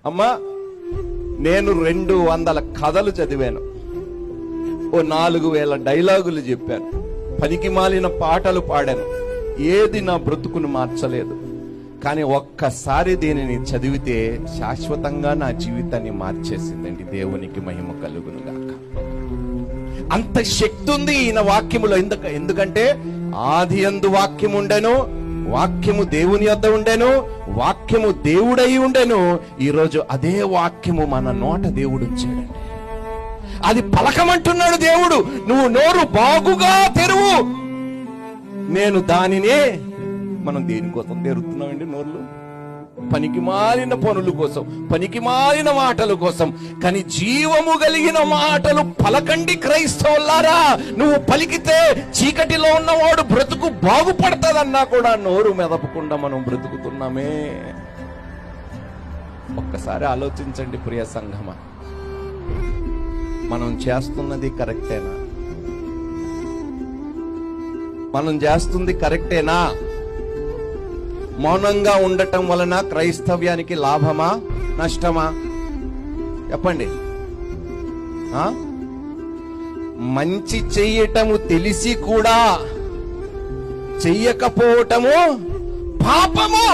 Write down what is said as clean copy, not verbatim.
అమ్మా, నేను 200 కథలు చదివాను, ఓ 4000 డైలాగులు చెప్పాను, పనికి మాలిన పాటలు పాడాను. ఏది నా బ్రతుకును మార్చలేదు. కానీ ఒక్కసారి దీనిని చదివితే శాశ్వతంగా నా జీవితాన్ని మార్చేసిందండి. దేవునికి మహిమ కలుగును గాక. అంత శక్తి ఉంది ఈయన వాక్యములో. ఎందుకంటే ఆది యందు వాక్యము ఉండెను, వాక్యము దేవుని యొద్ద ఉండెను, వాక్యము దేవుడై ఉండెను. ఈరోజు అదే వాక్యము మన నోట దేవుడు ఉంచాడండి. అది పలకమంటున్నాడు దేవుడు. నువ్వు నోరు బాగుగా తెరువు. నేను దానినే, మనం దేనికోసం తెరుతున్నామండి నోర్లు? పనికి మాలిన పనుల కోసం, పనికి మాలిన మాటల కోసం. కానీ జీవము కలిగిన మాటలు పలకండి క్రైస్తవులారా. నువ్వు పలికితే చీకటిలో ఉన్నవాడు బ్రతుకు బాగుపడతాదన్నా కూడా నోరు మెదపకుండా మనం బ్రతుకుతున్నామే. ఒక్కసారి ఆలోచించండి ప్రియ సంఘమా, మనం చేస్తున్నది కరెక్టేనా? మనం చేస్తుంది కరెక్టేనా? మౌనంగా ఉండటం వలన క్రైస్తవ్యానికి లాభమా నష్టమా? చెప్పండి. మంచి చెయ్యటము తెలిసి కూడా చెయ్యకపోవటము పాపము.